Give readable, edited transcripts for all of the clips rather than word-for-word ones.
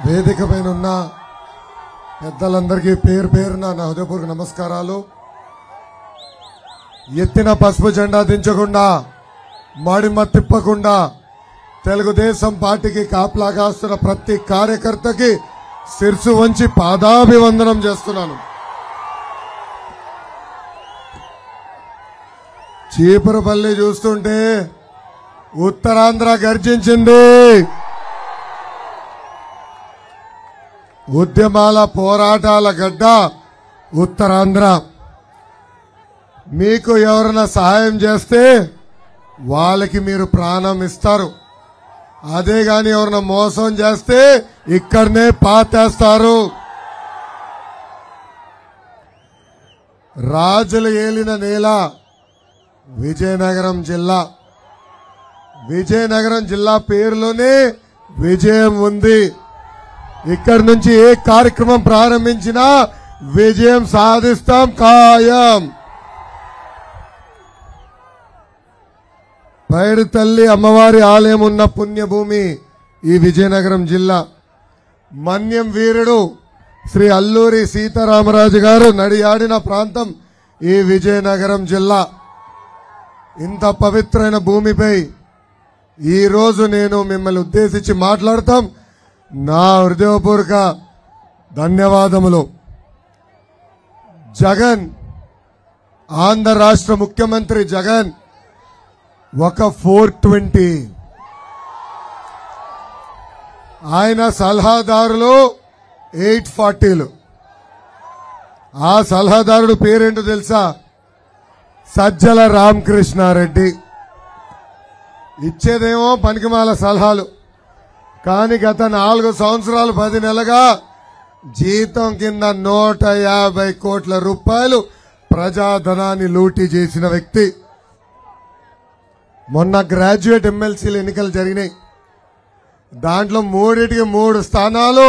వేదిక పైన ఉన్న పెద్దలందరికీ పేరు పేరున నా హృదయపూర్వక నమస్కారాలు. ఎత్తిన పసుపు జెండా దించకుండా, మడిమ తిప్పకుండా తెలుగుదేశం పార్టీకి కాపలా కాస్తున్న ప్రతి కార్యకర్తకి శిరసు వంచి పాదాభివందనం చేస్తున్నాను. చీపురుపల్లి చూస్తుంటే ఉత్తరాంధ్ర గర్జించింది. ఉద్యమాల పోరాటాల గడ్డ ఉత్తరాంధ్ర. మీకు ఎవరైనా సహాయం చేస్తే వాళ్ళకి మీరు ప్రాణం ఇస్తారు. అదే గాని ఎవరైనా మోసం చేస్తే ఇక్కడనే పాతేస్తారు. రాజులు ఏలిన నేల విజయనగరం జిల్లా. విజయనగరం జిల్లా పేరులోనే విజయం ఉంది. ఇక్కడి నుంచి ఏ కార్యక్రమం ప్రారంభించినా విజయం సాధిస్తాం ఖాయం. పైడి తల్లి అమ్మవారి ఆలయం ఉన్న పుణ్యభూమి ఈ విజయనగరం జిల్లా. మన్యం వీరుడు శ్రీ అల్లూరి సీతారామరాజు గారు నడియాడిన ప్రాంతం ఈ విజయనగరం జిల్లా. ఇంత పవిత్రమైన భూమిపై ఈరోజు నేను మిమ్మల్ని ఉద్దేశించి మాట్లాడతాం. నా హృదయపూర్వక ధన్యవాదములు. జగన్, ఆంధ్ర రాష్ట్ర ముఖ్యమంత్రి జగన్ ఒక 420, ఆయన సలహాదారులు 840లు. ఆ సలహాదారుడు పేరేంటో తెలుసా? సజ్జల రామకృష్ణారెడ్డి. ఇచ్చేదేమో పనికిమాల సలహాలు, కానీ గత 4 సంవత్సరాలు 10 నెలలుగా జీతం కింద 150 కోట్ల రూపాయలు ప్రజాధనాన్ని లూటీ చేసిన వ్యక్తి. మొన్న గ్రాడ్యుయేట్ ఎమ్మెల్సీలు ఎన్నికలు జరిగినాయి. దాంట్లో 3టికి 3 స్థానాలు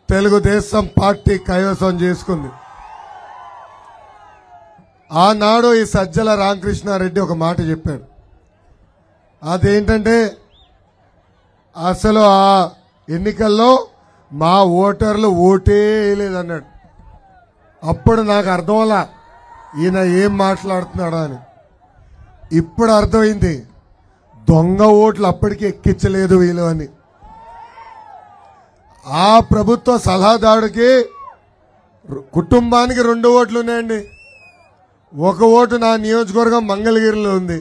తెలుగుదేశం పార్టీ కైవసం చేసుకుంది. ఆనాడు ఈ సజ్జల రామకృష్ణారెడ్డి ఒక మాట చెప్పాడు. అదేంటంటే, అసలు ఆ ఎన్నికల్లో మా ఓటర్లు ఓటే వేయలేదన్నాడు. అప్పుడు నాకు అర్థం అలా ఈయన ఏం మాట్లాడుతున్నాడు అని. ఇప్పుడు అర్థమైంది, దొంగ ఓట్లు అప్పటికి ఎక్కించలేదు వీళ్ళు అని. ఆ ప్రభుత్వ సలహాదారుడికి కుటుంబానికి 2 ఓట్లు ఉన్నాయండి. ఒక ఓటు నా నియోజకవర్గం మంగళగిరిలో ఉంది,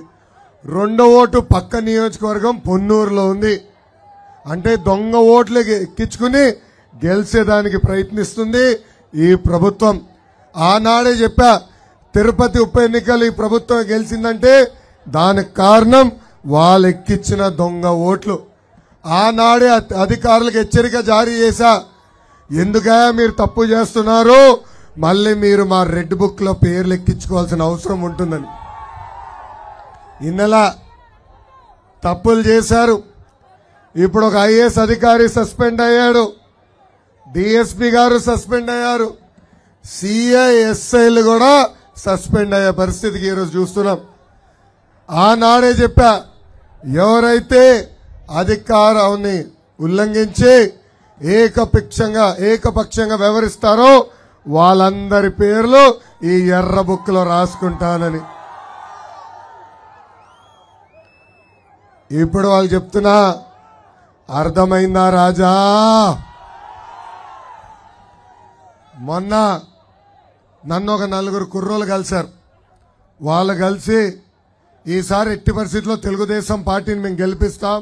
2వ ఓటు పక్క నియోజకవర్గం పొన్నూరులో ఉంది. అంటే దొంగ ఓట్లు ఎక్కించుకుని గెలిచేదానికి ప్రయత్నిస్తుంది ఈ ప్రభుత్వం. ఆనాడే చెప్పా, తిరుపతి ఉప ఎన్నికలు ఈ ప్రభుత్వం గెలిచిందంటే దానికి కారణం వాళ్ళు ఎక్కించిన దొంగ ఓట్లు. ఆనాడే అధికారులకు హెచ్చరిక జారీ చేశా, ఎందుకా మీరు తప్పు చేస్తున్నారు, మళ్ళీ మీరు మా రెడ్ బుక్ లో పేర్లు ఎక్కించుకోవాల్సిన అవసరం ఉంటుందని. ఇన్నలా తప్పులు చేశారు. ఇప్పుడు ఒక ఐఏఎస్ అధికారి సస్పెండ్ అయ్యాడు, డిఎస్పీ గారు సస్పెండ్ అయ్యారు, సిఐఎస్ఐలు కూడా సస్పెండ్ అయ్యే పరిస్థితికి ఈరోజు చూస్తున్నాం. ఆనాడే చెప్పా, ఎవరైతే అధికారాన్ని ఉల్లంఘించి ఏకపక్షంగా వ్యవహరిస్తారో వాళ్ళందరి పేర్లు ఈ ఎర్ర బుక్ లో రాసుకుంటానని. ఇప్పుడు వాళ్ళు చెప్తున్నా, అర్థమైందా రాజా? మొన్న నన్ను ఒక 4 కుర్రోలు కలిశారు. వాళ్ళు కలిసి, ఈసారి ఎట్టి పరిస్థితుల్లో తెలుగుదేశం పార్టీని మేము గెలిపిస్తాం,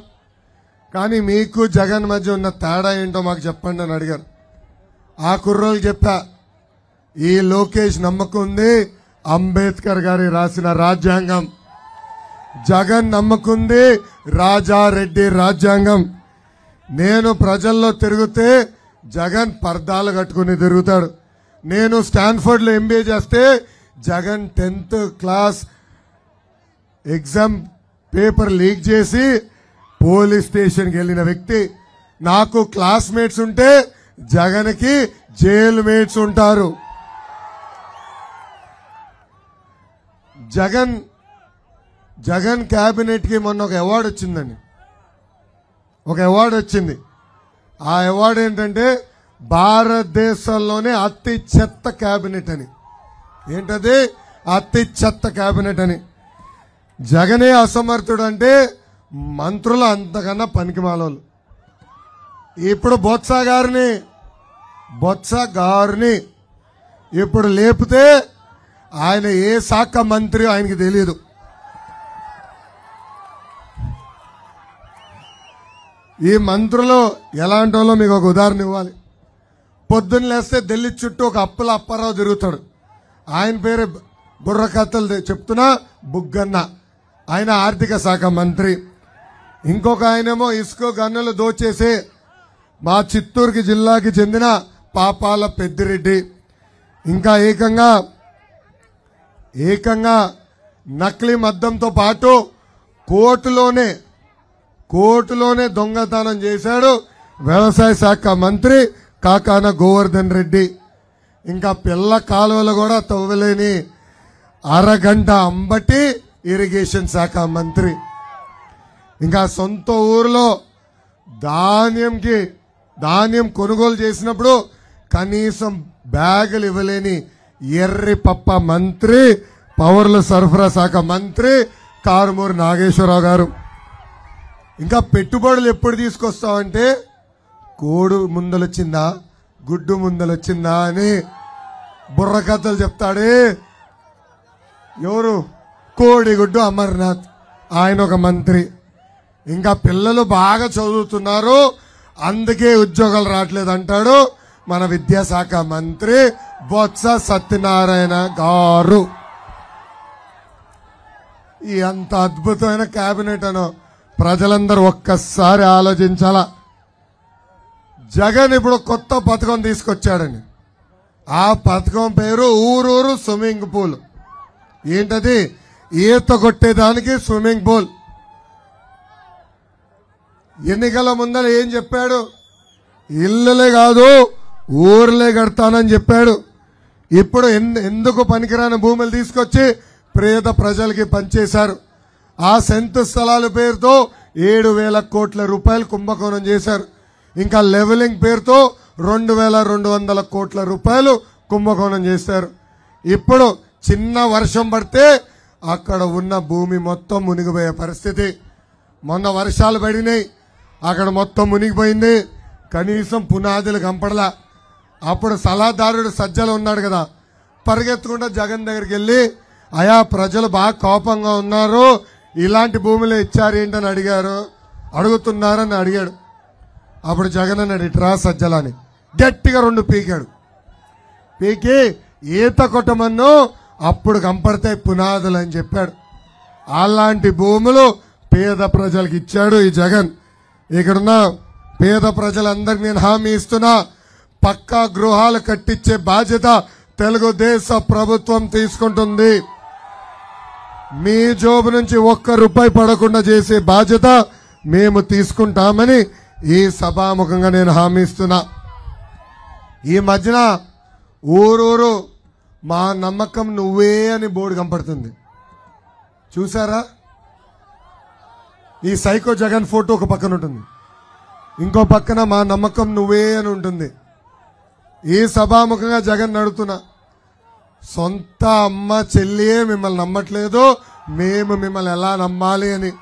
కానీ మీకు జగన్ మధ్య ఉన్న తేడా ఏంటో మాకు చెప్పండి అని అడిగారు. ఆ కుర్రోలు చెప్పా, ఈ లోకేష్ నమ్మకుంది అంబేద్కర్ గారి రాసిన రాజ్యాంగం, జగన్ నమ్మకుంది రాజారెడ్డి రాజ్యాంగం. నేను ప్రజల్లో తిరిగితే జగన్ పర్దాలు కట్టుకుని తిరుగుతాడు. నేను స్టాన్ఫర్డ్ లో ఎంబీఏ చేస్తే Jagan 10th class exam paper leak చేసి పోలీస్ స్టేషన్కి వెళ్ళిన వ్యక్తి. నాకు క్లాస్మేట్స్ ఉంటే జగన్కి జైలు మేట్స్ ఉంటారు. జగన్ క్యాబినెట్ కి మొన్న ఒక అవార్డు వచ్చిందండి. ఒక అవార్డు వచ్చింది. ఆ అవార్డు ఏంటంటే భారతదేశంలోనే అతి చెత్త క్యాబినెట్ అని. ఏంటది? అతి చెత్త క్యాబినెట్ అని. జగనే అసమర్థుడు అంటే మంత్రులు అంతకన్నా పనికిమాలోళ్ళు. ఇప్పుడు బొత్స గారిని ఇప్పుడు లేపితే ఆయన ఏ శాఖ మంత్రి ఆయనకి తెలియదు. ఈ మంత్రులు ఎలాంటి వాళ్ళో మీకు ఒక ఉదాహరణ ఇవ్వాలి. పొద్దున్న లేస్తే ఢిల్లీ చుట్టూ ఒక అప్పారావు తిరుగుతాడు. ఆయన పేరు బుర్రకథలు చెప్తున్నా బుగ్గన్న. ఆయన ఆర్థిక శాఖ మంత్రి. ఇంకొక ఆయనేమో ఇసుక గన్నులు దోచేసే మా చిత్తూరుకి జిల్లాకి చెందిన పాపాల పెద్దిరెడ్డి. ఇంకా ఏకంగా నకిలీ మద్యంతో పాటు కోర్టులోనే దొంగతనం చేశాడు వ్యవసాయ శాఖ మంత్రి కాకాన గోవర్ధన్ రెడ్డి. ఇంకా పిల్ల కాలువలు కూడా తవ్వలేని అరగంట అంబటి ఇరిగేషన్ శాఖ మంత్రి. ఇంకా సొంత ఊరిలో ధాన్యం కొనుగోలు చేసినప్పుడు కనీసం బ్యాగులు ఇవ్వలేని ఎర్రి పప్ప మంత్రి, పవర్ల సరఫరా శాఖ మంత్రి కారుమూరి నాగేశ్వరరావు గారు. ఇంకా పెట్టుబడులు ఎప్పుడు తీసుకొస్తామంటే కోడు ముందలొచ్చిందా గుడ్డు ముందలొచ్చిందా అని బుర్రకథలు చెప్తాడే. ఎవరు? కోడిగుడ్డు అమర్నాథ్, ఆయన ఒక మంత్రి. ఇంకా పిల్లలు బాగా చదువుతున్నారు అందుకే ఉద్యోగాలు రావట్లేదు అంటాడు మన విద్యాశాఖ మంత్రి బొత్స సత్యనారాయణ గారు. ఈ అంత అద్భుతమైన కేబినెట్ అనో ప్రజలందరూ ఒక్కసారి ఆలోచించాలా. జగన్ ఇప్పుడు కొత్త పథకం తీసుకొచ్చాడని. ఆ పథకం పేరు ఊరూరు స్విమ్మింగ్ పూల్. ఏంటది? ఈత కొట్టేదానికి స్విమ్మింగ్ పూల్. ఎన్నికల ముందర ఏం చెప్పాడు? ఇళ్ళలే కాదు ఊర్లే కడతానని చెప్పాడు. ఇప్పుడు ఎందుకు పనికిరాని భూములు తీసుకొచ్చి పేద ప్రజలకి పనిచేశారు. ఆ సెంటు స్థలాల పేరుతో 7,000 కోట్ల రూపాయలు కుంభకోణం చేశారు. ఇంకా లెవెలింగ్ పేరుతో 2,200 కోట్ల రూపాయలు కుంభకోణం చేశారు. ఇప్పుడు చిన్న వర్షం పడితే అక్కడ ఉన్న భూమి మొత్తం మునిగిపోయే పరిస్థితి. మొన్న వర్షాలు పడినాయి, అక్కడ మొత్తం మునిగిపోయింది. కనీసం పునాదులు కంపడలా. అప్పుడు సలహాదారుడు సజ్జలు ఉన్నాడు కదా, పరిగెత్తుకుంటా జగన్ దగ్గరికి వెళ్ళి అయా ప్రజలు బాగా కోపంగా ఉన్నారు, ఇలాంటి భూములు ఇచ్చారు ఏంటని అడుగుతున్నారని అడిగాడు. అప్పుడు జగన్ అన్నాడు ఇట్రా సజ్జలని గట్టిగా 2 పీకాడు. పీకి ఈత కొట్టమన్ను అప్పుడు కంపడితే పునాదులు అని చెప్పాడు. అలాంటి భూములు పేద ప్రజలకు ఇచ్చాడు ఈ జగన్. ఇక్కడున్న పేద ప్రజలందరికీ నేను హామీ ఇస్తున్నా, పక్కా గృహాలు కట్టించే బాధ్యత తెలుగుదేశ ప్రభుత్వం తీసుకుంటుంది. మీ జోబు నుంచి 1 రూపాయి పడకుండా చేసే బాధ్యత మేము తీసుకుంటామని ఈ సభాముఖంగా నేను హామీ ఇస్తున్నా. ఈ మధ్యన ఊరూరు మా నమ్మకం నువ్వే అని బోర్డు కనపడుతుంది, చూసారా? ఈ సైకో జగన్ ఫోటో ఒక పక్కన ఉంటుంది, ఇంకో పక్కన మా నమ్మకం నువ్వే అని ఉంటుంది. ఈ సభాముఖంగా జగన్ నడుతున్నా, సొంత అమ్మ చెల్లియే మిమ్మల్ని నమ్మట్లేదు, మేము మిమ్మల్ని ఎలా నమ్మాలి అని.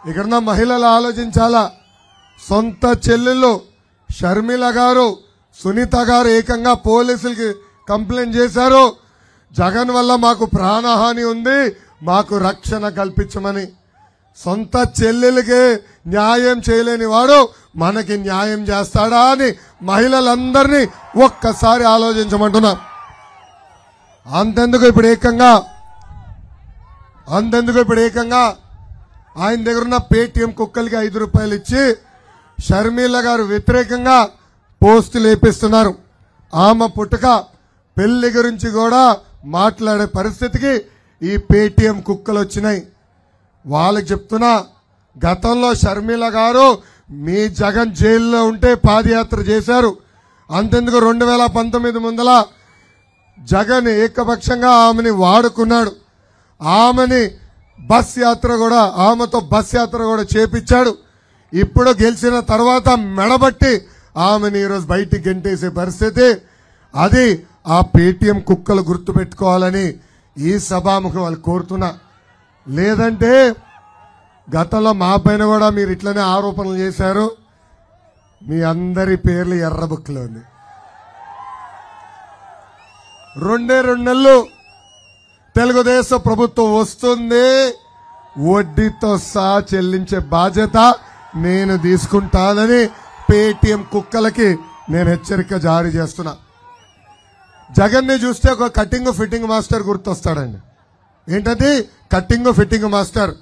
ఇక్కడున్న మహిళలు ఆలోచించాలా. సొంత చెల్లెళ్ళు షర్మిల గారు, సునీత గారు ఏకంగా పోలీసులకి కంప్లైంట్ చేశారు, జగన్ వల్ల మాకు ప్రాణహాని ఉంది, మాకు రక్షణ కల్పించమని. సొంత చెల్లెలకి న్యాయం చేయలేని వాడు మనకి న్యాయం చేస్తాడా అని మహిళలందరినీ ఒక్కసారి ఆలోచించమంటున్నా. అంతెందుకు ఇప్పుడు ఏకంగా ఆయన దగ్గర ఉన్న పేటీఎం కుక్కలకి 5 రూపాయలు ఇచ్చి షర్మిల గారు వ్యతిరేకంగా పోస్టులు వేపిస్తున్నారు. ఆమె పుట్టుక పెళ్లి గురించి కూడా మాట్లాడే పరిస్థితికి ఈ పేటీఎం కుక్కలు వచ్చినాయి. వాళ్ళకి చెప్తున్నా, గతంలో షర్మిల గారు మీ జగన్ జైల్లో ఉంటే పాదయాత్ర చేశారు. అంతెందుకు 2019 ముందల జగన్ ఏకపక్షంగా ఆమెని వాడుకున్నాడు. ఆమెతో బస్ యాత్ర కూడా చేపించాడు. ఇప్పుడు గెలిచిన తర్వాత మెడబట్టి ఆమెను ఈరోజు బయటికి గెంటేసే పరిస్థితి. అది ఆ పేటీఎం కుక్కలు గుర్తుపెట్టుకోవాలని ఈ సభాముఖం వాళ్ళు కోరుతున్నా. లేదంటే గతంలో మా పైన కూడా మీరు ఇట్లనే ఆరోపణలు చేశారు. మీ అందరి పేర్లు ఎర్ర బుక్లో ఉంది. 2 నెలలు తెలుగుదేశం ప్రభుత్వం వస్తుంది, వడ్డీతో సహా చెల్లించే బాధ్యత నేను తీసుకుంటానని పేటీఎం కుక్కలకి నేను హెచ్చరిక జారీ చేస్తున్నా. జగన్ ని చూస్తే ఒక కటింగ్ ఫిట్టింగ్ మాస్టర్ గుర్తొస్తాడండి. ఏంటది? Cutting fitting master.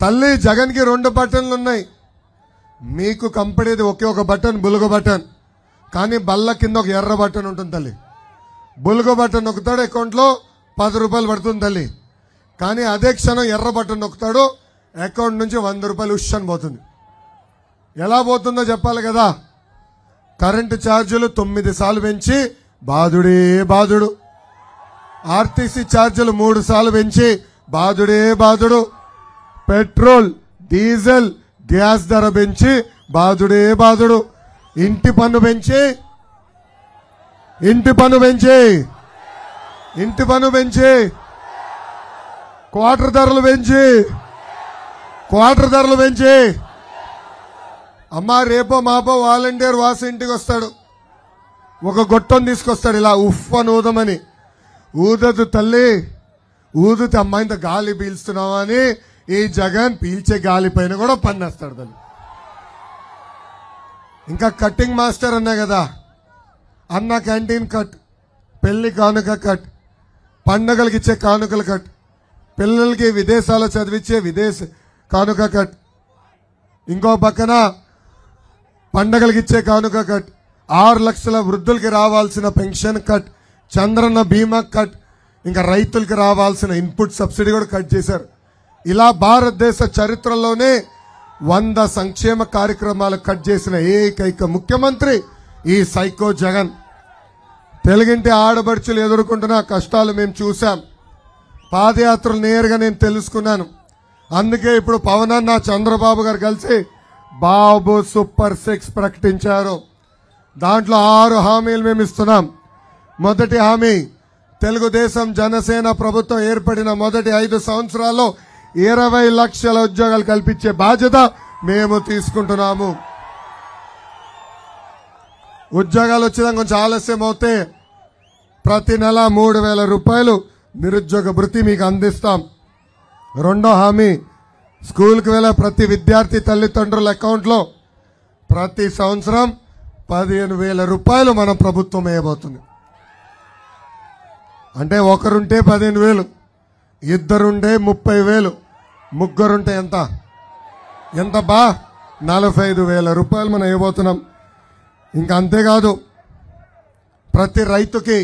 తల్లి జగన్ కి 2 బటన్లు ఉన్నాయి, మీకు కంపెనీది ఒకే ఒక బటన్, బులుగు బటన్. కానీ బల్ల కింద ఒక ఎర్ర బటన్ ఉంటుంది తల్లి. బులుగు బటన్ నొక్కుతాడు, అకౌంట్లో 10 రూపాయలు పడుతుంది తల్లి. కానీ అదే క్షణం ఎర్ర బటన్ నొక్కుతాడు, అకౌంట్ నుంచి 100 రూపాయలు ఉష్ అని పోతుంది. ఎలా పోతుందో చెప్పాలి కదా. కరెంటు ఛార్జీలు 9 సార్లు పెంచి బాధుడే బాధుడు. ఆర్టీసీ ఛార్జీలు 3 సార్లు పెంచి బాధుడే బాధుడు. పెట్రోల్, డీజిల్, గ్యాస్ ధర పెంచి బాధుడే బాధుడు. ఇంటి పన్ను పెంచి క్వార్టర్ ధరలు పెంచి అమ్మా రేపో మాపో వాలంటీర్ వాసు ఇంటికి వస్తాడు, ఒక గొట్టం తీసుకొస్తాడు, ఇలా ఉఫ్ అని ఊదమని. ఊదదు తల్లి, ఊదితే అమ్మాయింత గాలి పీల్స్తున్నావా అని ఈ జగన్ పీల్చే గాలి పైన కూడా పన్నేస్తాడు తల్లి. ఇంకా కటింగ్ మాస్టర్ అన్నా కదా, అన్న క్యాంటీన్ కట్, పెళ్లి కానుక కట్, పండగలకి ఇచ్చే కానుకలు కట్, పిల్లలకి విదేశాల్లో చదివించే విదేశ కానుక కట్, ఇంకో పక్కన పండగలకి ఇచ్చే కానుక కట్, 6 లక్షల వృద్ధులకి రావాల్సిన పెన్షన్ కట్, చంద్రన్న బీమా కట్, ఇంకా రైతులకి రావాల్సిన ఇన్పుట్ సబ్సిడీ కూడా కట్ చేశారు. ఇలా భారతదేశ చరిత్రలోనే 100 సంక్షేమ కార్యక్రమాలు కట్ చేసిన ఏకైక ముఖ్యమంత్రి ఈ సైకో జగన్. తెలుగింటి ఆడబడుచులు ఎదుర్కొంటున్న కష్టాలు మేము చూసాం. పాదయాత్రలు నేరుగా నేను తెలుసుకున్నాను. అందుకే ఇప్పుడు పవన్ అన్న చంద్రబాబు గారు కలిసి బాబు సూపర్ 6 ప్రకటించారు. దాంట్లో 6 హామీలు మేము ఇస్తున్నాం. మొదటి హామీ, తెలుగుదేశం జనసేన ప్రభుత్వం ఏర్పడిన మొదటి 5 సంవత్సరాల్లో 20 లక్షల ఉద్యోగాలు కల్పించే బాధ్యత మేము తీసుకుంటున్నాము. ఉద్యోగాలు వచ్చేదాకా కొంచెం ఆలస్యం అవుతే ప్రతి నెల 3,000 రూపాయలు నిరుద్యోగ భృతి మీకు అందిస్తాం. రెండో హామీ, స్కూల్కి వెళ్ళే ప్రతి విద్యార్థి తల్లిదండ్రుల అకౌంట్లో ప్రతి సంవత్సరం 15,000 రూపాయలు మన ప్రభుత్వం వేయబోతుంది. అంటే ఒకరుంటే 15,000, ఇద్దరుంటే 30,000, ముగ్గురుంటే ఎంత బా 45,000 రూపాయలు మనం ఇవ్వబోతున్నాం. ఇంకా అంతేకాదు, ప్రతి రైతుకి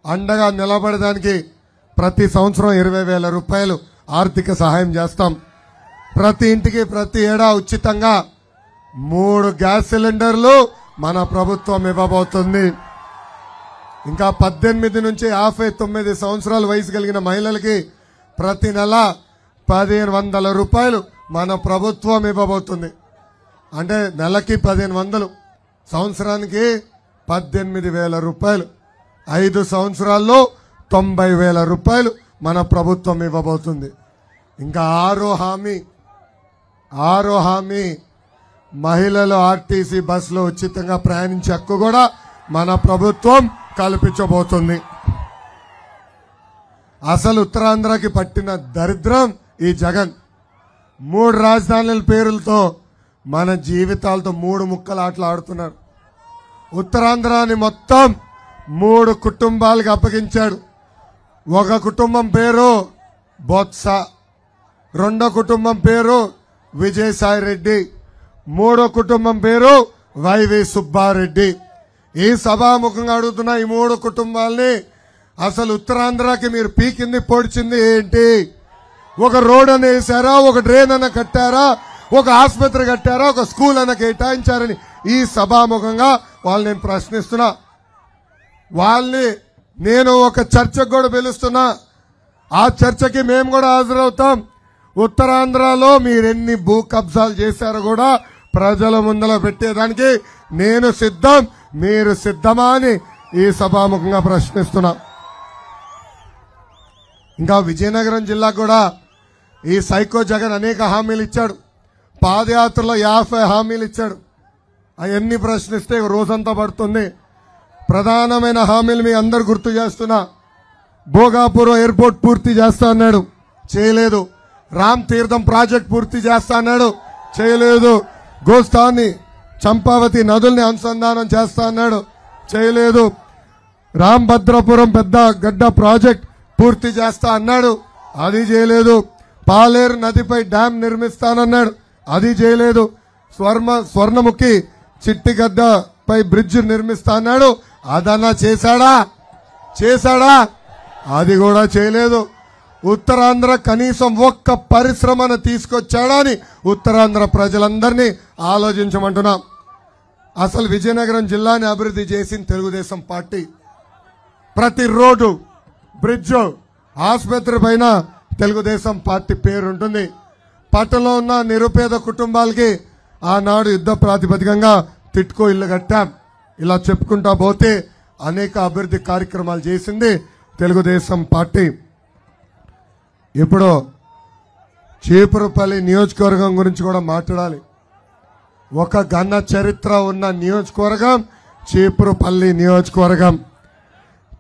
అండగా నిలబడడానికి ప్రతి సంవత్సరం 20,000 రూపాయలు ఆర్థిక సహాయం చేస్తాం. ప్రతి ఇంటికి ప్రతి ఏడా ఉచితంగా 3 గ్యాస్ సిలిండర్లు మన ప్రభుత్వం ఇవ్వబోతుంది. ఇంకా 18 నుంచి 59 సంవత్సరాల వయసు కలిగిన మహిళలకి ప్రతి నెల 1,500 రూపాయలు మన ప్రభుత్వం ఇవ్వబోతుంది. అంటే నెలకి 1,500, సంవత్సరానికి 18,000 రూపాయలు. 5 సంవత్సరాల్లో 90,000 రూపాయలు మన ప్రభుత్వం ఇవ్వబోతుంది. ఇంకా ఆరో హామీ, మహిళలు ఆర్టీసీ బస్సులో ఉచితంగా ప్రయాణించే హక్కు కూడా మన ప్రభుత్వం కల్పించబోతుంది. అసలు ఉత్తరాంధ్రకి పట్టిన దరిద్రం ఈ జగన్. 3 రాజధానుల పేరులతో మన జీవితాలతో 3 ముక్కలు ఆటలు ఆడుతున్నారు. ఉత్తరాంధ్రాని మొత్తం 3 కుటుంబాలకు అప్పగించాడు. ఒక కుటుంబం పేరు బొత్స, రెండో కుటుంబం పేరు విజయసాయి రెడ్డి, మూడో కుటుంబం పేరు వైవి సుబ్బారెడ్డి. ఈ సభాముఖంగా అడుగుతున్న ఈ 3 కుటుంబాలని, అసలు ఉత్తరాంధ్రకి మీరు పీకింది పొడిచింది ఏంటి? ఒక రోడ్ అని వేశారా, ఒక డ్రైన్ అన్న కట్టారా, ఒక ఆసుపత్రి కట్టారా, ఒక స్కూల్ అన్న కేటాయించారని ఈ సభాముఖంగా వాళ్ళు నేను ప్రశ్నిస్తున్నా. వాళ్ళని నేను ఒక చర్చకు కూడా పిలుస్తున్నా. ఆ చర్చకి మేము కూడా హాజరవుతాం. ఉత్తరాంధ్రలో మీరెన్ని భూ కబ్జాలు చేశారో కూడా ప్రజల ముందర పెట్టేదానికి నేను సిద్ధం, మీరు సిద్ధమా అని ఈ సభాముఖంగా ప్రశ్నిస్తున్నా. ఇంకా విజయనగరం జిల్లా కూడా ఈ సైకో జగన్ అనేక హామీలు ఇచ్చాడు. పాదయాత్రలో 50 హామీలు ఇచ్చాడు. అవన్నీ ప్రశ్నిస్తే రోజంతా పడుతుంది. ప్రధానమైన హామీలు మీ అందరు గుర్తు చేస్తున్నా. భోగాపురం ఎయిర్పోర్ట్ పూర్తి చేస్తా అన్నాడు, చేయలేదు. రామ్ తీర్థం ప్రాజెక్ట్ పూర్తి చేస్తా అన్నాడు, చేయలేదు. గోస్తాని చంపావతి నదుల్ని అనుసంధానం చేస్తా అన్నాడు, చేయలేదు. రాంభద్రపురం పెద్ద గడ్డ ప్రాజెక్ట్ పూర్తి చేస్తా అన్నాడు, అది చేయలేదు. పాలేరు నదిపై డ్యాం నిర్మిస్తానన్నాడు, అది చేయలేదు. స్వర్ణముఖి చిట్టిగడ్డపై బ్రిడ్జ్ నిర్మిస్తా అన్నాడు, అదన్నా చేశాడా? అది కూడా చేయలేదు. ఉత్తరాంధ్ర కనీసం ఒక్క పరిశ్రమను తీసుకొచ్చాడా అని ఉత్తరాంధ్ర ప్రజలందరినీ ఆలోచించమంటున్నాం. అసలు విజయనగరం జిల్లాని అభివృద్ధి చేసిన తెలుగుదేశం పార్టీ. ప్రతి రోడ్డు, బ్రిడ్జ్, ఆసుపత్రి పైన తెలుగుదేశం పార్టీ పేరుంటుంది. పట్టణంలో ఉన్న నిరుపేద కుటుంబాలకి ఆనాడు యుద్ధ ప్రాతిపదికంగా తిట్కో ఇల్లు కట్టాం. ఇలా చెప్పుకుంటా పోతే అనేక అభివృద్ధి కార్యక్రమాలు చేసింది తెలుగుదేశం పార్టీ. ఇప్పుడు చీపురుపల్లి నియోజకవర్గం గురించి కూడా మాట్లాడాలి. ఒక ఘన చరిత్ర ఉన్న నియోజకవర్గం చీపురుపల్లి నియోజకవర్గం.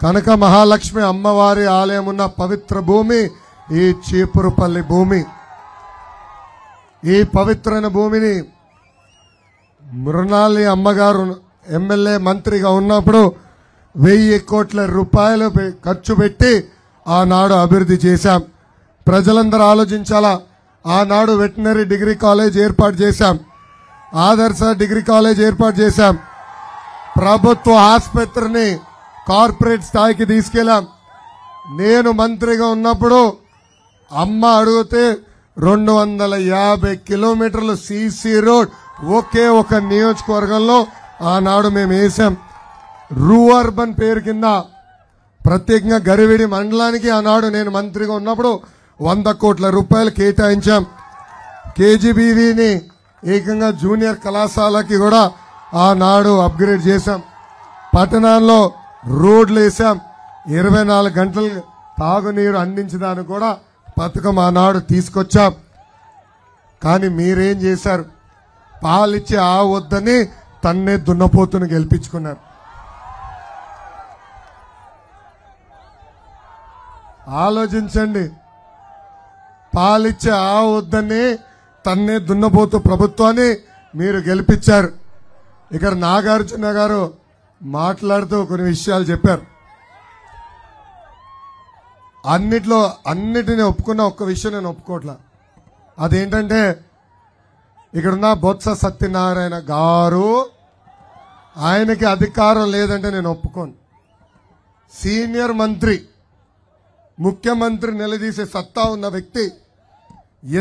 కనక మహాలక్ష్మి అమ్మవారి ఆలయం ఉన్న పవిత్ర భూమి ఈ చీపురుపల్లి భూమి. ఈ పవిత్రమైన భూమిని మృణాలి అమ్మగారు ఎమ్మెల్యే మంత్రిగా ఉన్నప్పుడు 1000 కోట్ల రూపాయలు ఖర్చు పెట్టి ఆనాడు అభివృద్ధి చేశాం. ప్రజలందరూ ఆలోచించాలా. ఆనాడు వెటనరీ డిగ్రీ కాలేజ్ ఏర్పాటు చేశాం, ఆదర్శ డిగ్రీ కాలేజ్ ఏర్పాటు చేశాం, ప్రభుత్వ ఆసుపత్రిని కార్పొరేట్ స్థాయికి తీసుకెళ్లాం. నేను మంత్రిగా ఉన్నప్పుడు అమ్మ అడిగితే 250 కిలోమీటర్లు సీసీ రోడ్ ఒకే ఒక నియోజకవర్గంలో ఆనాడు మేము వేసాం. రూ అర్బన్ పేరు కింద ప్రత్యేకంగా గరివిడి మండలానికి ఆనాడు నేను మంత్రిగా ఉన్నప్పుడు 100 కోట్ల రూపాయలు కేటాయించాం. కేజీబీవీని ఏకంగా జూనియర్ కళాశాలకి కూడా ఆనాడు అప్గ్రేడ్ చేశాం. పట్టణాల్లో రోడ్లు వేసాం. 24 గంటలు తాగునీరు అందించడానికి కూడా పథకం ఆనాడు తీసుకొచ్చాం. కానీ మీరేం చేశారు? పాలిచ్చే ఆ వద్దని తన్నే దున్నపోతును గెలిపించుకున్నారు. ఆలోచించండి. పాలిచ్చే ఆ వద్దని తన్నే దున్నపోతు ప్రభుత్వాన్ని మీరు గెలిపించారు. ఇక్కడ నాగార్జున గారు మాట్లాడుతూ కొన్ని విషయాలు చెప్పారు. అన్నిటిని ఒప్పుకున్న ఒక్క విషయం నేను ఒప్పుకోవట్లా. అదేంటంటే ఇక్కడున్న బొత్స సత్యనారాయణ గారు, ఆయనకి అధికారం లేదంటే నేను ఒప్పుకోను. సీనియర్ మంత్రి, ముఖ్యమంత్రి నిలదీసే సత్తా ఉన్న వ్యక్తి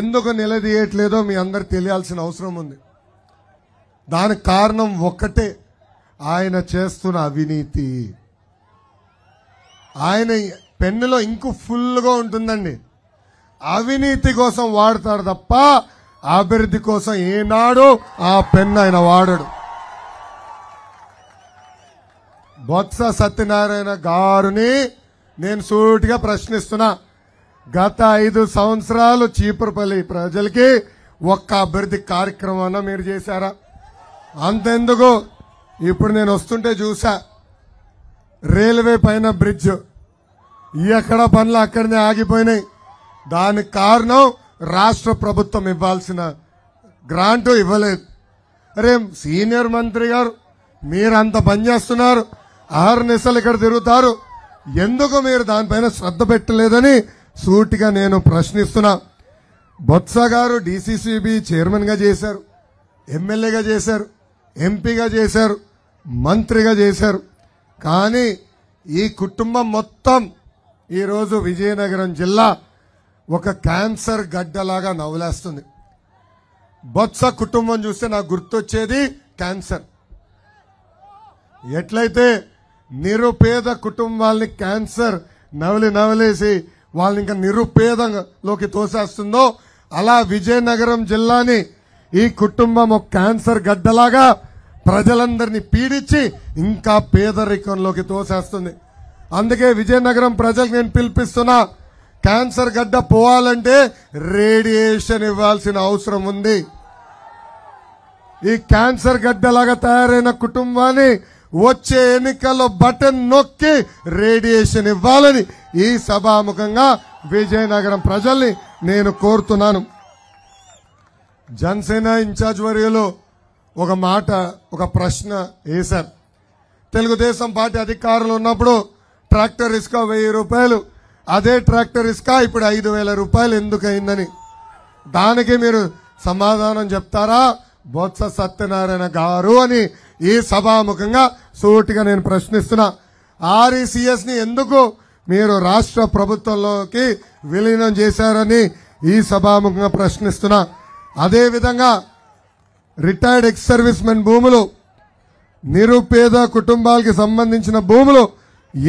ఎందుకు నిలదీయట్లేదో మీ అందరు తెలియాల్సిన అవసరం ఉంది. దానికి కారణం ఒక్కటే, ఆయన చేస్తున్న అవినీతి. ఆయన పెన్నులో ఇంకు ఫుల్గా ఉంటుందండి. అవినీతి కోసం వాడతాడు తప్ప అభివృద్ధి కోసం ఏనాడు ఆ పెన్ను ఆయన వాడడు. బొత్స సత్యనారాయణ గారిని నేను సూటిగా ప్రశ్నిస్తున్నా. గత 5 సంవత్సరాలు చీపురుపల్లి ప్రజలకి ఒక్క అభివృద్ధి కార్యక్రమం మీరు చేశారా? అంతెందుకు, ఇప్పుడు నేను వస్తుంటే చూసా రైల్వే పైన బ్రిడ్జ్, ఎక్కడ పనులు అక్కడనే ఆగిపోయినాయి. దానికి కారణం రాష్ట్ర ప్రభుత్వం ఇవ్వాల్సిన గ్రాంట్ ఇవ్వలేదు. అరే సీనియర్ మంత్రి గారు, మీరంత పనిచేస్తున్నారు, అహర్నిశలు ఇక్కడ తిరుగుతారు, ఎందుకు మీరు దానిపైన శ్రద్ధ పెట్టలేదని సూటిగా నేను ప్రశ్నిస్తున్నా. బొత్స గారు డీసీసీబీ చైర్మన్ గా చేశారు, ఎమ్మెల్యేగా చేశారు, ఎంపీగా చేశారు, మంత్రిగా చేశారు. కానీ ఈ కుటుంబం మొత్తం ఈరోజు విజయనగరం జిల్లా ఒక క్యాన్సర్ గడ్డలాగా నవ్వులేస్తుంది. బొత్స కుటుంబం చూస్తే నాకు గుర్తొచ్చేది క్యాన్సర్. ఎట్లయితే నిరుపేద కుటుంబాలని క్యాన్సర్ నవలేసి వాళ్ళని ఇంకా నిరుపేదలోకి తోసేస్తుందో, అలా విజయనగరం జిల్లాని ఈ కుటుంబం ఒక క్యాన్సర్ గడ్డలాగా ప్రజలందరినీ పీడించి ఇంకా పేదరికంలోకి తోసేస్తుంది. అందుకే విజయనగరం ప్రజలకు నేను పిలిపిస్తున్నా, క్యాన్సర్ గడ్డ పోవాలంటే రేడియేషన్ ఇవ్వాల్సిన అవసరం ఉంది. ఈ క్యాన్సర్ గడ్డలాగా తయారైన కుటుంబాన్ని వచ్చే ఎన్నికల్లో బటన్ నొక్కి రేడియేషన్ ఇవ్వాలని ఈ సభాముఖంగా విజయనగరం ప్రజల్ని నేను కోరుతున్నాను. జనసేన ఇన్ఛార్జ్ వర్యులు ఒక ప్రశ్న వేశారు. తెలుగుదేశం పార్టీ అధికారులు ఉన్నప్పుడు ట్రాక్టర్ ఇసుక 1000 రూపాయలు, అదే ట్రాక్టర్ ఇసుక ఇప్పుడు 5000 రూపాయలు ఎందుకు అయిందని. దానికి మీరు సమాధానం చెప్తారా బొత్స సత్యనారాయణ గారు అని ఈ సభాముఖంగా సూటిగా నేను ప్రశ్నిస్తున్నా. ఆర్ఈసీఎస్ ని ఎందుకు మీరు రాష్ట్ర ప్రభుత్వంలోకి విలీనం చేశారని ఈ సభాముఖంగా ప్రశ్నిస్తున్నా. అదేవిధంగా రిటైర్డ్ ఎక్స్ సర్వీస్ మెన్ భూములు, నిరుపేద కుటుంబాలకి సంబంధించిన భూములు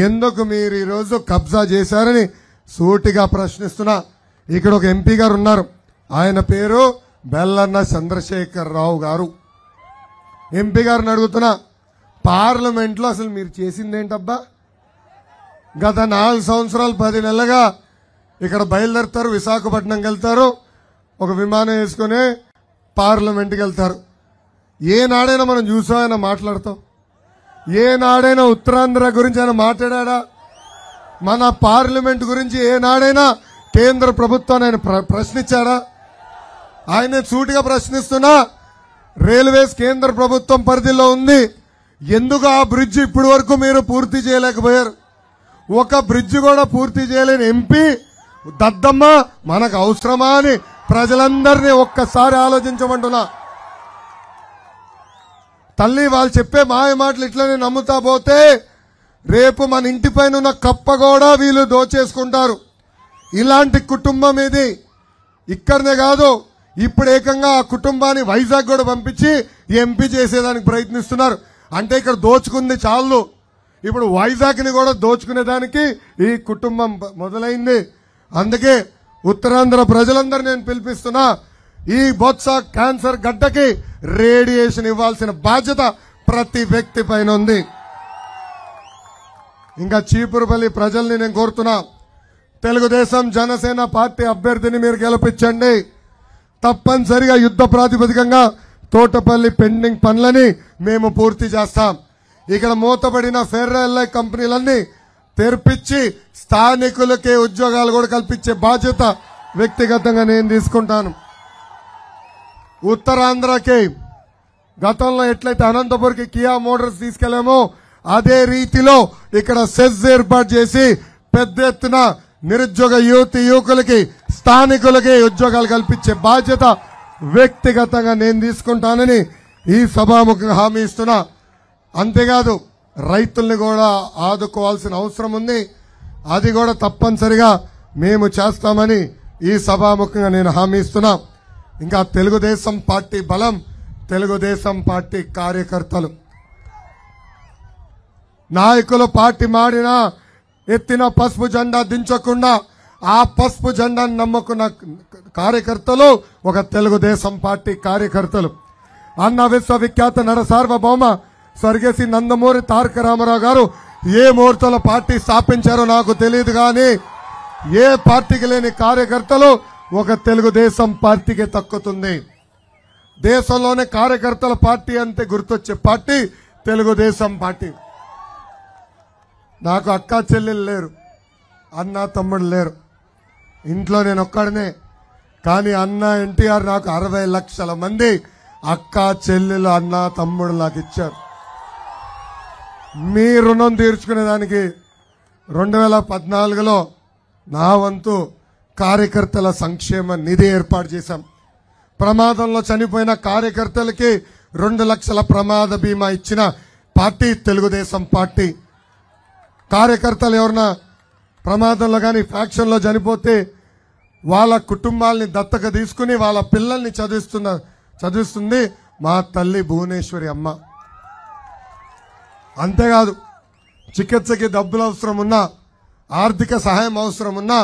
ఎందుకు మీరు ఈరోజు కబ్జా చేశారని సూటిగా ప్రశ్నిస్తున్నా. ఇక్కడ ఒక ఎంపీ గారు ఉన్నారు, ఆయన పేరు బెల్లన్న చంద్రశేఖర్ రావు గారు. ఎంపీ గారిని అడుగుతున్నా, పార్లమెంట్లో అసలు మీరు చేసిందేంటబ్బా? గత 4 సంవత్సరాలు 10 నెలలుగా ఇక్కడ బయలుదేరుతారు, విశాఖపట్నంకి వెళ్తారు, ఒక విమానం వేసుకుని పార్లమెంట్కి వెళ్తారు. ఏనాడైనా మనం చూసాం ఆయన మాట్లాడతాం? ఏనాడైనా ఉత్తరాంధ్ర గురించి ఆయన మాట్లాడా? మన పార్లమెంట్ గురించి ఏనాడైనా కేంద్ర ప్రభుత్వాన్ని ఆయన ప్రశ్నించాడా? ఆయన సూటిగా ప్రశ్నిస్తున్నా, రైల్వేస్ కేంద్ర ప్రభుత్వం పరిధిలో ఉంది, ఎందుకు ఆ బ్రిడ్జ్ ఇప్పటి వరకు మీరు పూర్తి చేయలేకపోయారు? ఒక బ్రిడ్జ్ కూడా పూర్తి చేయలేని ఎంపీ దద్దమ్మ మనకు అవసరమా అని ప్రజలందరినీ ఒక్కసారి ఆలోచించమంటున్నా. తల్లి వాళ్ళు చెప్పే మాయ మాటలు ఇట్లనే నమ్ముతా పోతే రేపు మన ఇంటి పైన ఉన్న కప్ప కూడా వీళ్ళు దోచేసుకుంటారు. ఇలాంటి కుటుంబం ఇది. ఇక్కడనే కాదు, ఇప్పుడు ఏకంగా ఆ కుటుంబాన్ని వైజాగ్ కూడా పంపించి ఎంపీ చేసేదానికి ప్రయత్నిస్తున్నారు. అంటే ఇక్కడ దోచుకుంది చాలు, ఇప్పుడు వైజాగ్ ని కూడా దోచుకునేదానికి ఈ కుటుంబం మొదలైంది. అందుకే ఉత్తరాంధ్ర ప్రజలందరూ నేను పిలిపిస్తున్నా, ఈ బొత్స క్యాన్సర్ గడ్డకి రేడియేషన్ ఇవ్వాల్సిన బాధ్యత ప్రతి వ్యక్తి పైన ఉంది. ఇంకా చీపురుపల్లి ప్రజల్ని నేను కోరుతున్నా, తెలుగుదేశం జనసేన పార్టీ అభ్యర్థిని మీరు గెలిపించండి. తప్పనిసరిగా యుద్ధ ప్రాతిపదికంగా తోటపల్లి పెండింగ్ పనులని మేము పూర్తి చేస్తాం. ఇక్కడ మూతపడిన ఫెర్రల్ కంపెనీలన్నీ తెరిపించి స్థానికులకే ఉద్యోగాలు కూడా కల్పించే బాధ్యత వ్యక్తిగతంగా నేను తీసుకుంటాను. ఉత్తరాంధ్రకి గతంలో ఎట్లయితే అనంతపురికి కియా మోటార్స్ తీసుకెళ్లామో అదే రీతిలో ఇక్కడ సెజ్ ఏర్పాటు చేసి పెద్ద ఎత్తున నిరుద్యోగ యువకులకి స్థానికులకి ఉద్యోగాలు కల్పించే బాధ్యత వ్యక్తిగతంగా నేను తీసుకుంటానని ఈ సభాముఖంగా హామీ ఇస్తున్నా. అంతేకాదు రైతుల్ని కూడా ఆదుకోవాల్సిన అవసరం ఉంది, అది కూడా తప్పనిసరిగా మేము చేస్తామని ఈ సభాముఖంగా నేను హామీ ఇస్తున్నా. ఇంకా తెలుగుదేశం పార్టీ బలం, తెలుగుదేశం పార్టీ కార్యకర్తలు, నాయకులు పార్టీ మాడినా ఎత్తిన పసుపు జెండా దించకుండా ఆ పసుపు జెండాను నమ్ముకున్న కార్యకర్తలు ఒక తెలుగుదేశం పార్టీ కార్యకర్తలు. అన్న విశ్వవిఖ్యాత నర సార్వభౌమ స్వర్గశ్రీ నందమూరి తారక రామారావు గారు ఏ ముహూర్తంలో పార్టీ స్థాపించారో నాకు తెలియదు, కానీ ఏ పార్టీకి లేని కార్యకర్తలు ఒక తెలుగుదేశం పార్టీకి తక్కుతుంది. దేశంలోనే కార్యకర్తల పార్టీ అంటే గుర్తొచ్చే పార్టీ తెలుగుదేశం పార్టీ. నాకు అక్క చెల్లెలు లేరు, అన్న తమ్ముడు లేరు, ఇంట్లో నేను ఒక్కడనే. కానీ అన్న ఎన్టీఆర్ నాకు 60 లక్షల మంది అక్క చెల్లెలు అన్న తమ్ముడు నాకు ఇచ్చారు. మీ రుణం తీర్చుకునేదానికి 2014లో నా వంతు కార్యకర్తల సంక్షేమ నిధి ఏర్పాటు చేశాం. ప్రమాదంలో చనిపోయిన కార్యకర్తలకి 2 లక్షల ప్రమాద బీమా ఇచ్చిన పార్టీ తెలుగుదేశం పార్టీ. కార్యకర్తలు ఎవరన్నా ప్రమాదంలో కానీ ఫ్యాక్షన్లో చనిపోతే వాళ్ళ కుటుంబాలని దత్తక తీసుకుని వాళ్ళ పిల్లల్ని చదివిస్తుంది మా తల్లి భువనేశ్వరి అమ్మ. అంతేకాదు చికిత్సకి డబ్బులు అవసరం ఉన్నా, ఆర్థిక సహాయం అవసరం ఉన్నా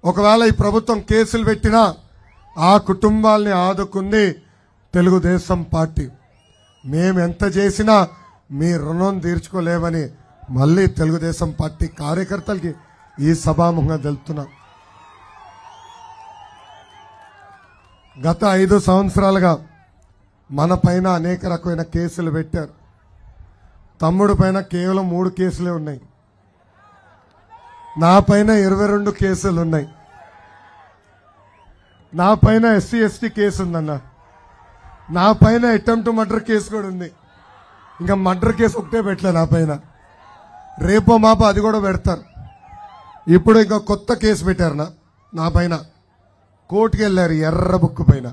ఒకవేళ ఈ ప్రభుత్వం కేసులు పెట్టినా ఆ కుటుంబాల్ని ఆదుకుంది తెలుగుదేశం పార్టీ. మేము ఎంత చేసినా మీ రుణం తీర్చుకోలేమని మళ్ళీ తెలుగుదేశం పార్టీ కార్యకర్తలకి ఈ సభాముఖంగా తెలుపుతున్నాం. గత 5 సంవత్సరాలుగా మన పైన అనేక రకమైన కేసులు పెట్టారు. తమ్ముడు పైన కేవలం 3 కేసులే ఉన్నాయి. నా పైన 22 కేసులు ఉన్నాయి. నా పైన ఎస్సీ ఎస్టీ కేసు ఉందన్న. నా పైన అటెంప్ట్ మర్డర్ కేసు కూడా ఉంది. ఇంకా మర్డర్ కేసు ఒకటే పెట్టలే నా పైన. రేపో మాపో అది కూడా పెడతారు. ఇప్పుడు ఇంకా కొత్త కేసు పెట్టారు నా పైన. కోర్టుకు వెళ్ళారు ఎర్ర బుక్ పైన.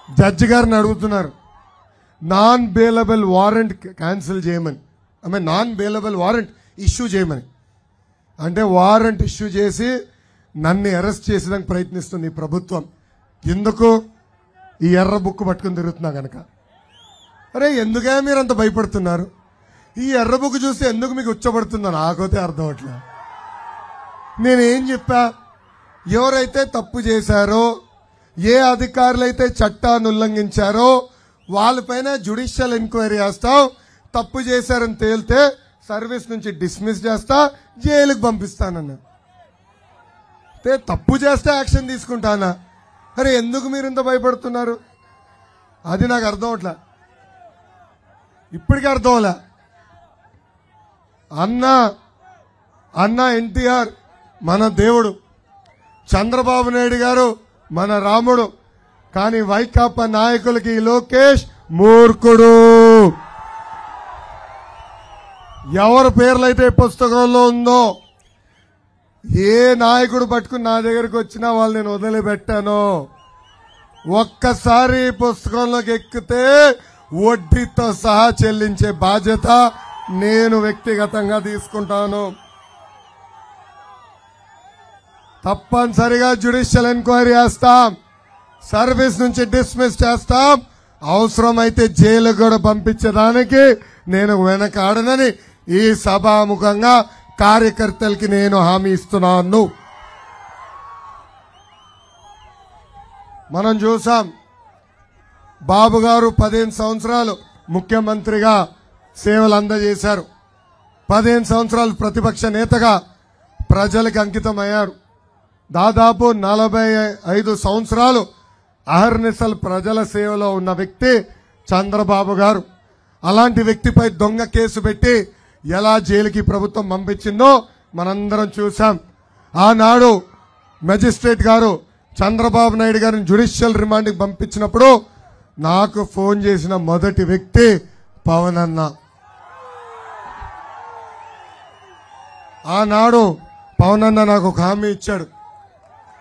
జడ్జి గారిని అడుగుతున్నారు నాన్ బెయిలబుల్ వారెంట్ క్యాన్సిల్ చేయమని, నాన్ బెయిలబుల్ వారెంట్ ఇష్యూ చేయమని. అంటే వారెంట్ ఇష్యూ చేసి నన్ను అరెస్ట్ చేసేదానికి ప్రయత్నిస్తుంది ఈ ప్రభుత్వం. ఎందుకు? ఈ ఎర్ర బుక్ పట్టుకుని తిరుగుతున్నా కనుక. అరే ఎందుకే మీరు అంత భయపడుతున్నారు? ఈ ఎర్ర బుక్ చూస్తే ఎందుకు మీకు ఉచ్చబడుతుందో నాకైతే అర్థం అవట్లేదు. నేనేం చెప్పా? ఎవరైతే తప్పు చేశారో, ఏ అధికారులైతే చట్టాన్ని ఉల్లంఘించారో వాళ్ళపైన జ్యుడిషియల్ ఎంక్వైరీ చేస్తాం. తప్పు చేశారని తేలితే సర్వీస్ నుంచి డిస్మిస్ చేస్తా, జైలుకి పంపిస్తానన్నా. తప్పు చేస్తే యాక్షన్ తీసుకుంటానా? అరే ఎందుకు మీరు ఇంత భయపడుతున్నారు? అది నాకు అర్థం అవట్లా. ఇప్పటికీ అర్థం అవలే. అన్న ఎన్టీఆర్ మన దేవుడు, చంద్రబాబు నాయుడు గారు మన రాముడు. కానీ వైకాపా నాయకులకి లోకేష్ మూర్ఖుడు. ఎవరి పేర్లైతే పుస్తకంలో ఉందో, ఏ నాయకుడు పట్టుకుని నా దగ్గరకు వచ్చినా వాళ్ళు నేను వదిలిపెట్టాను. ఒక్కసారి పుస్తకంలోకి ఎక్కితే వడ్డీతో సహా చెల్లించే బాధ్యత నేను వ్యక్తిగతంగా తీసుకుంటాను. తప్పనిసరిగా జ్యుడిషియల్ ఎంక్వైరీ చేస్తాం, సర్వీస్ నుంచి డిస్మిస్ చేస్తాం, అవసరమైతే జైలు కూడా పంపించడానికి నేను వెనకాడనని ఈ సభాముఖంగా కార్యకర్తలకి నేను హామీ ఇస్తున్నాను. మనం చూసాం బాబు గారు 15 సంవత్సరాలు ముఖ్యమంత్రిగా సేవలు అందజేశారు. 15 సంవత్సరాలు ప్రతిపక్ష నేతగా ప్రజలకు అంకితమయ్యారు. దాదాపు 45 సంవత్సరాలు అహర్నిశలు ప్రజల సేవలో ఉన్న వ్యక్తి చంద్రబాబు గారు. అలాంటి వ్యక్తిపై దొంగ కేసు పెట్టి ఎలా జైలుకి ప్రభుత్వం పంపించిందో మనందరం చూసాం. ఆనాడు మెజిస్ట్రేట్ గారు చంద్రబాబు నాయుడు గారిని జ్యుడిషియల్ రిమాండ్కి పంపించినప్పుడు నాకు ఫోన్ చేసిన మొదటి వ్యక్తి పవన్ అన్న. ఆనాడు పవన్ అన్న నాకు ఒక హామీ ఇచ్చాడు,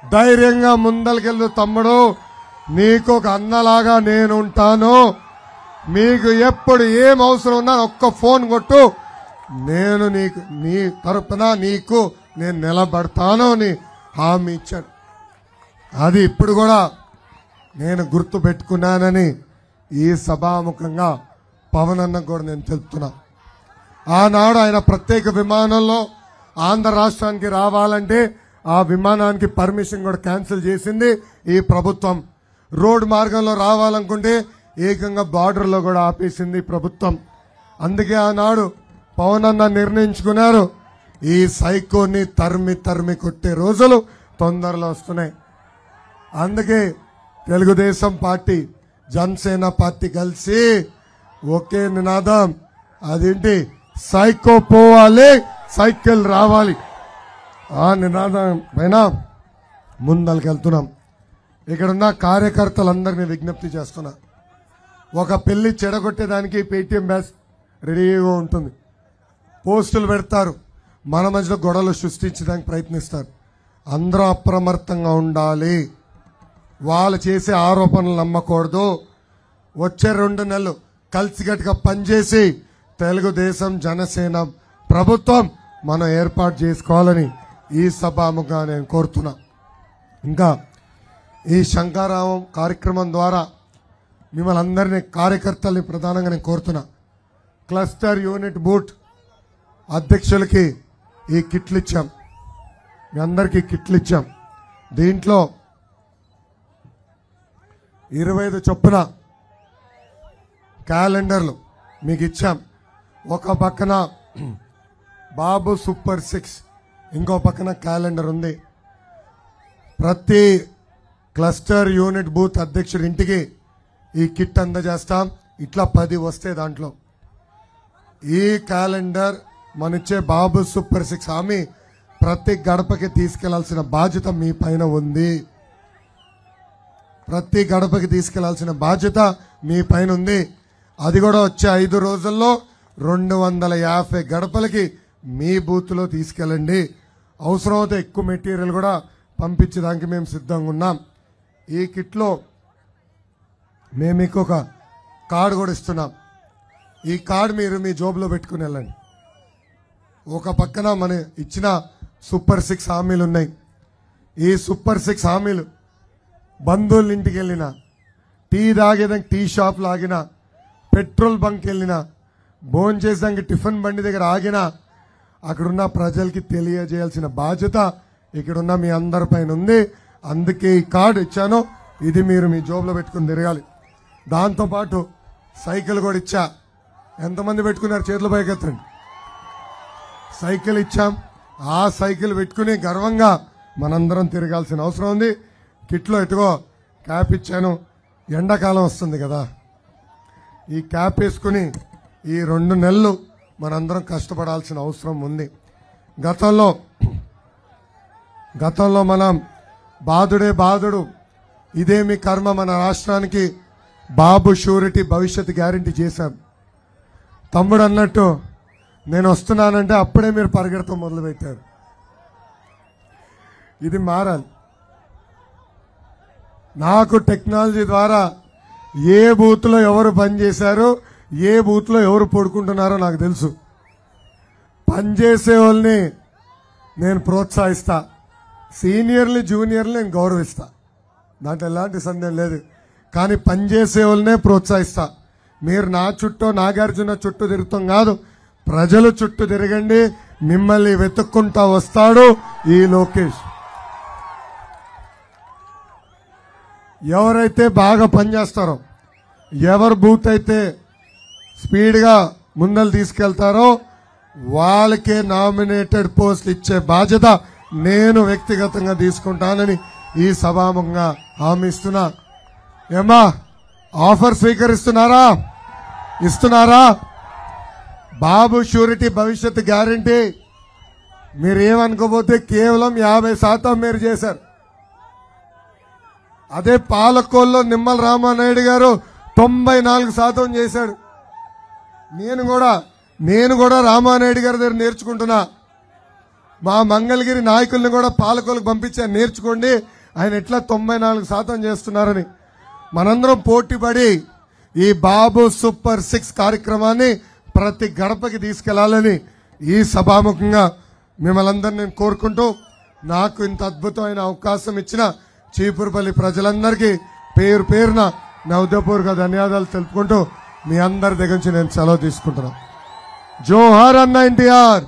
ధైర్యంగా ముందలకెళ్ళు తమ్ముడు, నీకు ఒక అన్నలాగా నేను ఉంటాను, మీకు ఎప్పుడు ఏం అవసరం ఉన్నా ఒక్క ఫోన్ కొట్టు, నేను నీకు నీ తరపున నీకు నేను నిలబడతాను అని హామీ ఇచ్చాడు. అది ఇప్పుడు కూడా నేను గుర్తు పెట్టుకున్నానని ఈ సభాముఖంగా పవన్ అన్న కూడా నేను తెలుపుతున్నా. ఆనాడు ఆయన ప్రత్యేక విమానంలో ఆంధ్ర రాష్ట్రానికి రావాలంటే ఆ విమానానికి పర్మిషన్ కూడా క్యాన్సిల్ చేసింది ఈ ప్రభుత్వం. రోడ్ మార్గంలో రావాలనుకుంటే ఏకంగా బార్డర్లో కూడా ఆపేసింది ప్రభుత్వం. అందుకే ఆనాడు పవన్ అన్న నిర్ణయించుకున్నారు, ఈ సైకోని తరిమి కొట్టే రోజులు తొందరలో వస్తున్నాయి. అందుకే తెలుగుదేశం పార్టీ, జనసేన పార్టీ కలిసి ఒకే నినాదం, అదేంటి, సైకో పోవాలి, సైకిల్ రావాలి. ఆ నినాదం పైన ముందలకెళ్తున్నాం. ఇక్కడున్న కార్యకర్తలందరినీ విజ్ఞప్తి చేస్తున్నా, ఒక పెళ్లి చెడగొట్టేదానికి పేటీఎం బ్యాచ్ రెడీగా ఉంటుంది, పోస్టులు పెడతారు, మన మధ్యలో గొడవలు సృష్టించడానికి ప్రయత్నిస్తారు. అందరూ అప్రమత్తంగా ఉండాలి, వాళ్ళు చేసే ఆరోపణలు నమ్మకూడదు. వచ్చే 2 నెలలు కలిసికట్టుగా పనిచేసి తెలుగుదేశం జనసేన ప్రభుత్వం మనం ఏర్పాటు చేసుకోవాలని ఈ సభాముగా నేను కోరుతున్నా. ఇంకా ఈ శంకారావం కార్యక్రమం ద్వారా మిమ్మల్ని అందరినీ కార్యకర్తల్ని ప్రధానంగా నేను కోరుతున్నా, క్లస్టర్ యూనిట్ బూత్ అధ్యక్షులకి ఈ కిట్లు ఇచ్చాం. మీ అందరికీ కిట్లు ఇచ్చాం. దీంట్లో 25 చొప్పున క్యాలెండర్లు మీకు ఇచ్చాం. ఒక పక్కన బాబు సూపర్ 6, ఇంకో పక్కన క్యాలెండర్ ఉంది. ప్రతి క్లస్టర్ యూనిట్ బూత్ అధ్యక్షుడి ఇంటికి ఈ కిట్ అందజేస్తాం. ఇట్లా 10 వస్తే దాంట్లో ఈ క్యాలెండర్ మనిచ్చే బాబు సూపర్ 6 హామీ ప్రతి గడపకి తీసుకెళ్లాల్సిన బాధ్యత మీ పైన ఉంది. ప్రతి గడపకి తీసుకెళ్లాల్సిన బాధ్యత మీ పైన ఉంది. అది కూడా వచ్చే 5 రోజుల్లో 250 గడపలకి మీ బూత్లో తీసుకెళ్ళండి. అవసరమైతే ఎక్కువ మెటీరియల్ కూడా పంపించడానికి మేము సిద్ధంగా ఉన్నాం. ఈ కిట్లో మేము మీకు ఒక కార్డు కూడా ఇస్తున్నాం. ఈ కార్డు మీరు మీ జోబులో పెట్టుకుని వెళ్ళండి. ఒక పక్కన మన ఇచ్చిన సూపర్ 6 హామీలు ఉన్నాయి. ఈ సూపర్ 6 హామీలు బంధువుల ఇంటికి వెళ్ళినా, టీ తాగేదానికి టీ షాప్ లాగినా, పెట్రోల్ బంక్ వెళ్ళినా, భోజనం చేసేదానికి టిఫిన్ బండి దగ్గర ఆగినా అక్కడున్న ప్రజలకి తెలియజేయాల్సిన బాధ్యత ఇక్కడున్న మీ అందరి పైన ఉంది. అందుకే ఈ కార్డు ఇచ్చాను. ఇది మీరు మీ జోబులో పెట్టుకుని తిరగాలి. దాంతోపాటు సైకిల్ కూడా ఇచ్చా. ఎంతమంది పెట్టుకున్నారు? చేతుల పైకెత్తండి. సైకిల్ ఇచ్చాం. ఆ సైకిల్ పెట్టుకుని గర్వంగా మనందరం తిరగాల్సిన అవసరం ఉంది. కిట్లో ఎటుగో క్యాప్ ఇచ్చాను. ఎండాకాలం వస్తుంది కదా, ఈ క్యాప్ వేసుకుని ఈ 2 నెలలు మనందరం కష్టపడాల్సిన అవసరం ఉంది. గతంలో మనం బాధుడే బాధుడు ఇదేమి కర్మ మన రాష్ట్రానికి బాబు షూరిటీ భవిష్యత్ గ్యారంటీ చేశాం. తమ్ముడు అన్నట్టు నేను వస్తున్నానంటే అప్పుడే మీరు పరిగెడతాం మొదలుపెట్టారు. ఇది మారాలి. నాకు టెక్నాలజీ ద్వారా ఏ బూత్లో ఎవరు పనిచేశారో, ఏ బూత్లో ఎవరు పడుకుంటున్నారో నాకు తెలుసు. పనిచేసే వాళ్ళని నేను ప్రోత్సహిస్తా, సీనియర్ని జూనియర్ని నేను గౌరవిస్తా, దాంట్లో ఎలాంటి సందేహం లేదు. కానీ పనిచేసే వాళ్ళనే ప్రోత్సహిస్తా. మీరు నా చుట్టూ నాగార్జున చుట్టూ తిరుగుతాం కాదు, ప్రజలు చుట్టూ తిరగండి. మిమ్మల్ని వెతుక్కుంటా వస్తాడు ఈ లోకేష్. ఎవరైతే బాగా పనిచేస్తారో, ఎవరు బూత్ అయితే స్పీడ్గా ముందలు తీసుకెళ్తారో వాళ్ళకే నామినేటెడ్ పోస్టులు ఇచ్చే బాధ్యత నేను వ్యక్తిగతంగా తీసుకుంటానని ఈ సభాముఖంగా హామీ ఇస్తున్నా. ఏమా ఆఫర్ స్వీకరిస్తున్నారా? ఇస్తున్నారా? బాబు షూరిటీ భవిష్యత్ గ్యారంటీ మీరేమనుకోపోతే కేవలం 50% మీరు చేశారు. అదే పాలకోల్లో నిమ్మల రామానాయుడు గారు 94% చేశాడు. నేను కూడా రామానాయుడు గారి దగ్గర నేర్చుకుంటున్నా. మా మంగళగిరి నాయకుల్ని కూడా పాలకోలకు పంపించాను, నేర్చుకోండి ఆయన ఎట్లా 94% చేస్తున్నారని. మనందరం పోటీపడి ఈ బాబు సూపర్ 6 కార్యక్రమాన్ని ప్రతి గడపకి తీసుకెళ్లాలని ఈ సభాముఖంగా మిమ్మల్ని అందరినీ నేను కోరుకుంటూ, నాకు ఇంత అద్భుతమైన అవకాశం ఇచ్చిన చీపురుపల్లి ప్రజలందరికీ పేరు పేరున నా హృదయపూర్వక ధన్యవాదాలు తెలుపుకుంటూ మీ అందరి దగ్గర నుంచి నేను సెలవు తీసుకుంటున్నా. జోహార్ అన్న ఎన్టీఆర్,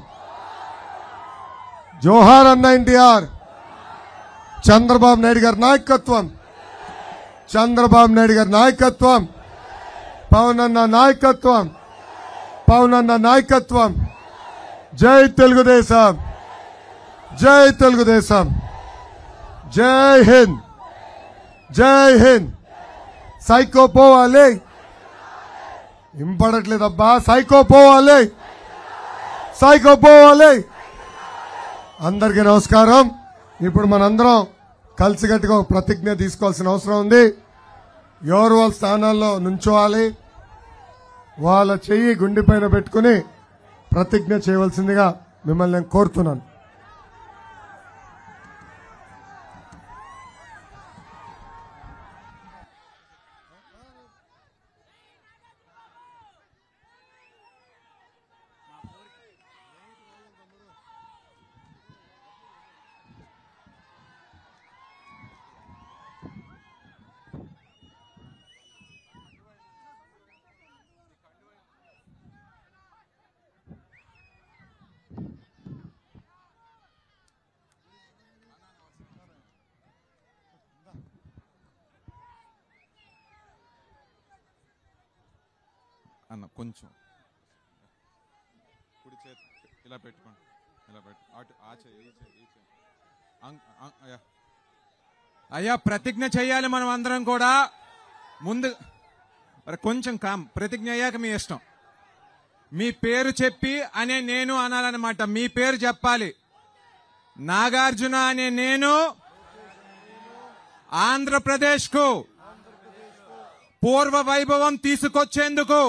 జోహార్ అన్న ఎన్టీఆర్. చంద్రబాబు నాయుడు గారి నాయకత్వం, చంద్రబాబు నాయుడు గారి నాయకత్వం, పవన్ అన్న నాయకత్వం, పవన్ అన్న నాయకత్వం. జై తెలుగుదేశం, జై తెలుగుదేశం, జై హింద్, జై హింద్. సైకో పోవాలి, ఇంపడట్లేదబ్బా, సైకో పోవాలి, సైకో పోవాలి. అందరికీ నమస్కారం. ఇప్పుడు మనందరం కలిసికట్టుగా ఒక ప్రతిజ్ఞ తీసుకోవాల్సిన అవసరం ఉంది. ఎవరు వాళ్ళ స్థానాల్లో నుంచోవాలి, వాళ్ళ చెయ్యి గుండె పైన పెట్టుకుని ప్రతిజ్ఞ చేయవలసిందిగా మిమ్మల్ని నేను కోరుతున్నాను. అన్న కొంచెం కుడి చేతి ఇలా పెట్టుకోండి, ఇలా పెట్టు, అటు ఆ చేయి అయ్యా ప్రతిజ్ఞ చేయాలి మనం అందరం కూడా. ముందు కొంచెం ప్రతిజ్ఞ అయ్యాక మీ ఇష్టం. మీ పేరు చెప్పి అనే నేను అనాలన్నమాట. మీ పేరు చెప్పాలి. నాగార్జున అనే నేను ఆంధ్రప్రదేశ్ కు పూర్వ వైభవం తీసుకొచ్చేందుకు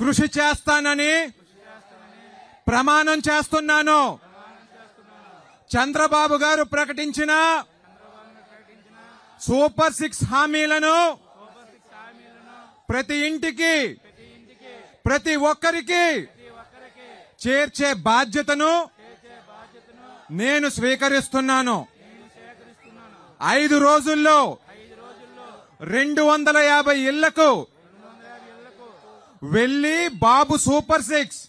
కృషి చేస్తానని ప్రమాణం చేస్తున్నాను. చంద్రబాబు గారు ప్రకటించిన సూపర్ 6 హామీలను ప్రతి ఇంటికి ప్రతి ఒక్కరికి చేర్చే బాధ్యతను నేను స్వీకరిస్తున్నాను. 5 రోజుల్లో 250 ఇళ్లకు వెళ్లి బాబు సూపర్ 6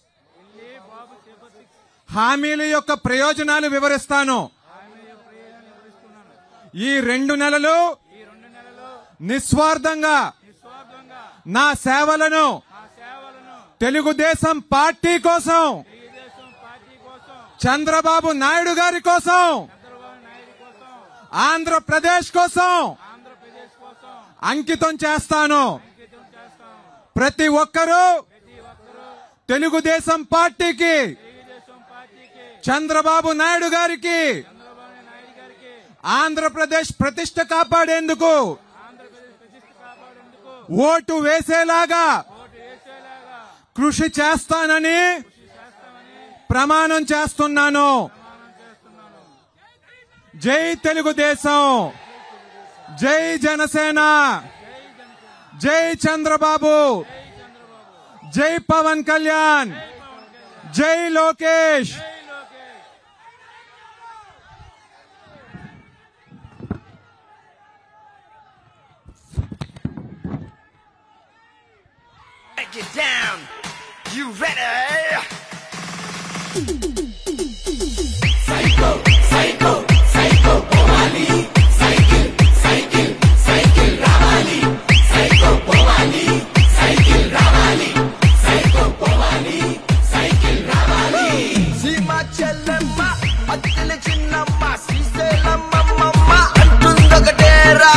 హామీల యొక్క ప్రయోజనాలు వివరిస్తాను. ఈ 2 నెలలు నిస్వార్థంగా నా సేవలను తెలుగుదేశం పార్టీ కోసం, చంద్రబాబు నాయుడు గారి కోసం, ఆంధ్రప్రదేశ్ కోసం అంకితం చేస్తాను. ప్రతి ఒక్కరూ తెలుగుదేశం పార్టీకి, చంద్రబాబు నాయుడు గారికి ఆంధ్రప్రదేశ్ ప్రతిష్ట కాపాడేందుకు ఓటు వేసేలాగా కృషి చేస్తానని ప్రమాణం చేస్తున్నాను. జై తెలుగుదేశం, జై జనసేన, జై చంద్రబాబు, జై పవన్ కళ్యాణ్, జై Lokesh. Get down, you ready? Psycho, psycho, psycho, Powali. Cycle, cycle, cycle, Ravali. Psycho, Powali. Cycle, Ravali. Psycho, Powali. Cycle, Ravali. Sima Chellamma, Attile Chinnamma, Sriselamma Mamma, Antundakatera.